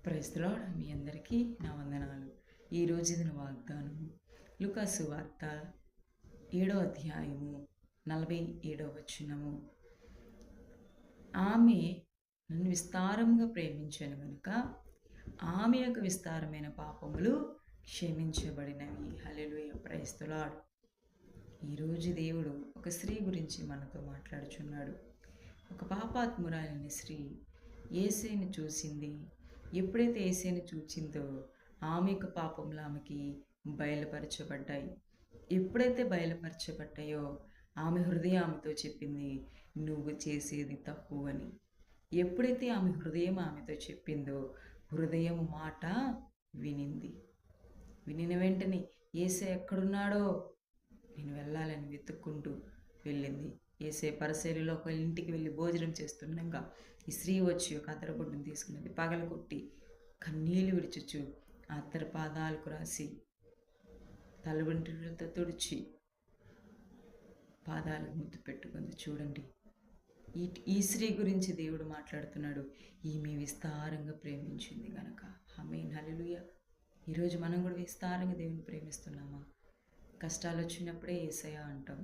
Praise the lord. మీ అందరికీ నా వందనాలు. ఈరోజు దిన వాగ్దానం లూకాసు వార్త 7వ అధ్యాయము 47వ వచనము. ఆమె నన్ను విస్తారంగా ప్రేమించాను గనుక ఆమె యొక్క విస్తారమైన పాపములు క్షమించబడినవి. హల్లెలూయా. Praise the Lord. ఈరోజు దేవుడు ఒక స్త్రీ గురించి మనతో మాట్లాడుచున్నాడు. ఒక పాపాత్మురాలైన స్త్రీ యేసుని చూసింది. ఎప్పుడైతే యేసుని చూచిందో ఆమె యొక్క పాపములు ఆమెకి బయలుపరచబడ్డాయి. ఎప్పుడైతే బయలుపరచబడ్డాయో ఆమె హృదయం ఆమెతో చెప్పింది, నువ్వు చేసేది తప్పు అని. ఎప్పుడైతే ఆమె హృదయం ఆమెతో చెప్పిందో హృదయం మాట వినింది. వినిన వెంటనే యేసయ్య ఎక్కడున్నాడో నేను వెళ్ళాలని వెతుక్కుంటూ వెళ్ళింది. యేసయ్య పరిసయ్యులలో ఒక ఇంటికి వెళ్ళి భోజనం చేస్తుండగా ఈ స్త్రీ వచ్చి ఒక అత్తరగుడ్డును తీసుకున్నది, పగలగొట్టి కన్నీళ్ళు విడిచుచు ఆ అత్తర పాదాలకు రాసి తలవంటితో తుడిచి పాదాలకు ముద్దు పెట్టుకుంది. చూడండి, ఈ స్త్రీ గురించి దేవుడు మాట్లాడుతున్నాడు. ఈమె విస్తారంగా ప్రేమించింది గనక. ఆమేన్. హల్లెలూయా. ఈరోజు మనం కూడా విస్తారంగా దేవుని ప్రేమిస్తున్నామా? కష్టాలు వచ్చినప్పుడే యేసయ్య అంటాం,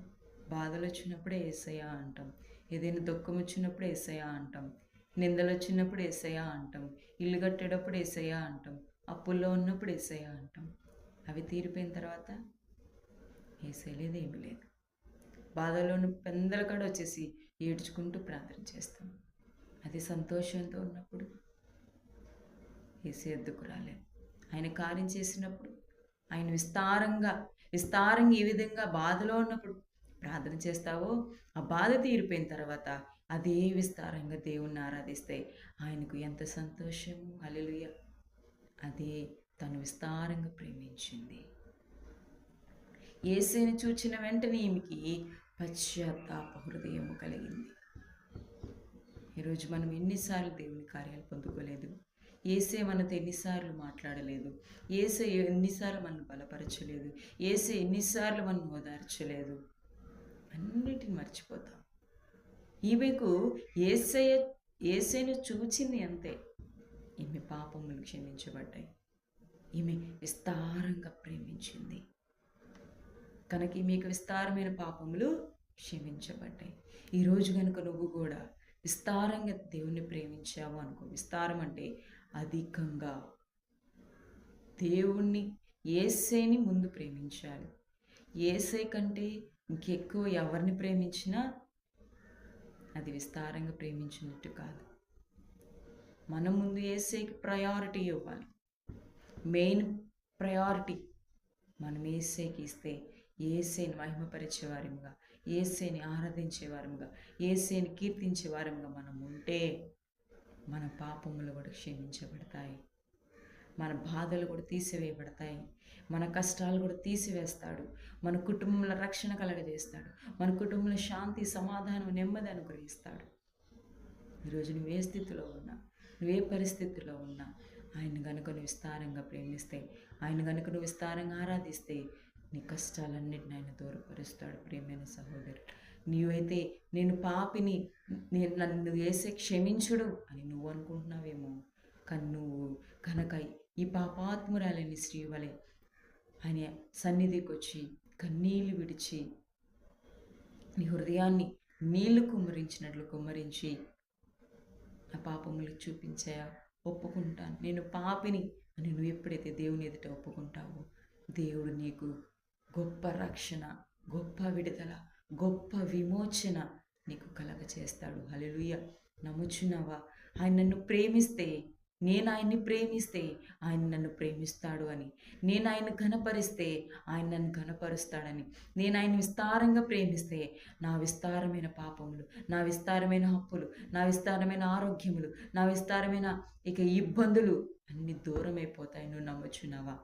బాధలు వచ్చినప్పుడే యేసయ్య అంటాం, ఏదైనా దుఃఖం వచ్చినప్పుడు యేసయ్య అంటాం, నిందలు వచ్చినప్పుడు యేసయ్య అంటాం, ఇల్లు కట్టేటప్పుడు యేసయ్య అంటాం, అప్పుల్లో ఉన్నప్పుడు యేసయ్య అంటాం. అవి తీరిపోయిన తర్వాత యేసయ్య లేదు, ఏమీ లేదు. బాధలోని పెందల కాడ వచ్చేసి ఏడ్చుకుంటూ ప్రార్థన చేస్తాం. అది సంతోషంతో ఉన్నప్పుడు యేసయ్య ఎద్దుకు రాలేదు. ఆయన కార్యం చేసినప్పుడు, ఆయన విస్తారంగా ఏ విధంగా బాధలో ఉన్నప్పుడు ప్రార్థన చేస్తావో ఆ బాధ తీరిపోయిన తర్వాత అదే విస్తారంగా దేవుణ్ణి ఆరాధిస్తే ఆయనకు ఎంత సంతోషము. హల్లెలూయా. అదే తను విస్తారంగా ప్రేమించింది. యేసుని చూచిన వెంటనే ఈమెకి పశ్చాత్తాప హృదయము కలిగింది. ఈరోజు మనం ఎన్నిసార్లు దేవుని కార్యాలు పొందుకోలేదు, యేసే మనతో ఎన్నిసార్లు మాట్లాడలేదు, యేసే ఎన్నిసార్లు మనం బలపరచలేదు, యేసే ఎన్నిసార్లు మనం ఓదార్చలేదు, అన్నిటిని మర్చిపోతాం. ఈమెకు యేసయ్యను చూచింది అంతే, ఈమె పాపములు క్షమించబడ్డాయి. ఈమె విస్తారంగా ప్రేమించింది కనుక ఈమెకు విస్తారమైన పాపములు క్షమించబడ్డాయి. ఈరోజు కనుక నువ్వు కూడా విస్తారంగా దేవుణ్ణి ప్రేమించావు అనుకో, విస్తారం అంటే అధికంగా దేవుణ్ణి యేసయ్యని ముందు ప్రేమించాలి. యేసయ్య కంటే ఇంకెక్కువ ఎవరిని ప్రేమించినా అది విస్తారంగా ప్రేమించినట్టు కాదు. మనం ముందు యేసయ్యకి ప్రయారిటీ ఇవ్వాలి. మెయిన్ ప్రయారిటీ మనం యేసయ్యకి ఇస్తే యేసయ్యని మహిమపరిచే వారిగా, యేసయ్యని ఆరాధించే వారిగా, యేసయ్యని కీర్తించే వారిగా మనం ఉంటే మన పాపములు కూడా క్షమించబడతాయి, మన బాధలు కూడా తీసివేయబడతాయి, మన కష్టాలు కూడా తీసివేస్తాడు, మన కుటుంబంలో రక్షణ కలగజేస్తాడు, మన కుటుంబంలో శాంతి, సమాధానం, నెమ్మది అనుగ్రహిస్తాడు. ఈరోజు నువ్వే స్థితిలో ఉన్నా, నువ్వే పరిస్థితిలో ఉన్నా ఆయన గనుక నువ్వు విస్తారంగా ప్రేమిస్తే, ఆయన గనుక నువ్వు విస్తారంగా ఆరాధిస్తే నీ కష్టాలన్నిటిని ఆయన దూరపరుస్తాడు. ప్రియమైన సహోదరుడు, నీవైతే నేను పాపిని, నన్ను యేసే క్షమించుడు అని నువ్వు అనుకుంటున్నావేమో, కానీ నువ్వు కనుక ఈ పాపాత్మురాలని స్త్రీ వలె ఆయన సన్నిధికి వచ్చి కన్నీళ్లు విడిచి నీ హృదయాన్ని నీళ్లు కుమ్మరించినట్లు కుమ్మరించి ఆ పాపములు చూపించాయా, ఒప్పుకుంటాను నేను పాపిని అని నువ్వు ఎప్పుడైతే దేవుని ఎదుట ఒప్పుకుంటావో దేవుడు నీకు గొప్ప రక్షణ, గొప్ప విడుదల, గొప్ప విమోచన నీకు కలగచేస్తాడు. హల్లెలూయా. నమ్ముచున్నావా? ఆయన నన్ను ప్రేమిస్తే, నేను ఆయన్ని ప్రేమిస్తే ఆయన నన్ను ప్రేమిస్తాడు అని, నేను ఆయన ఘనపరిస్తే ఆయన నన్ను ఘనపరుస్తాడని, నేను ఆయన విస్తారంగా ప్రేమిస్తే నా విస్తారమైన పాపములు, నా విస్తారమైన హక్కులు, నా విస్తారమైన ఆరోగ్యములు, నా విస్తారమైన ఇబ్బందులు అన్ని దూరమైపోతాయి. నువ్వు నమ్ముచున్నావా?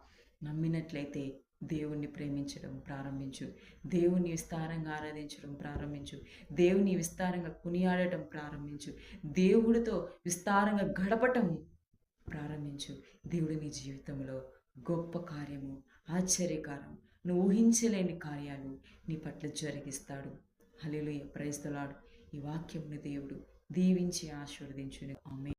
నమ్మినట్లయితే దేవుణ్ణి ప్రేమించడం ప్రారంభించు, దేవుని విస్తారంగా ఆరాధించడం ప్రారంభించు, దేవుని విస్తారంగా కొనియాడటం ప్రారంభించు, దేవుడితో విస్తారంగా గడపటం ప్రారంభించు. దేవుడు నీ జీవితంలో గొప్ప కార్యము, ఆశ్చర్యకారం, నువ్వు ఊహించలేని కార్యాలు నీ పట్ల జరిగిస్తాడు. హల్లెలూయా. Praise the Lord. ఈ వాక్యమును దేవుడు దీవించి ఆశీర్వదించును. ఆమేన్.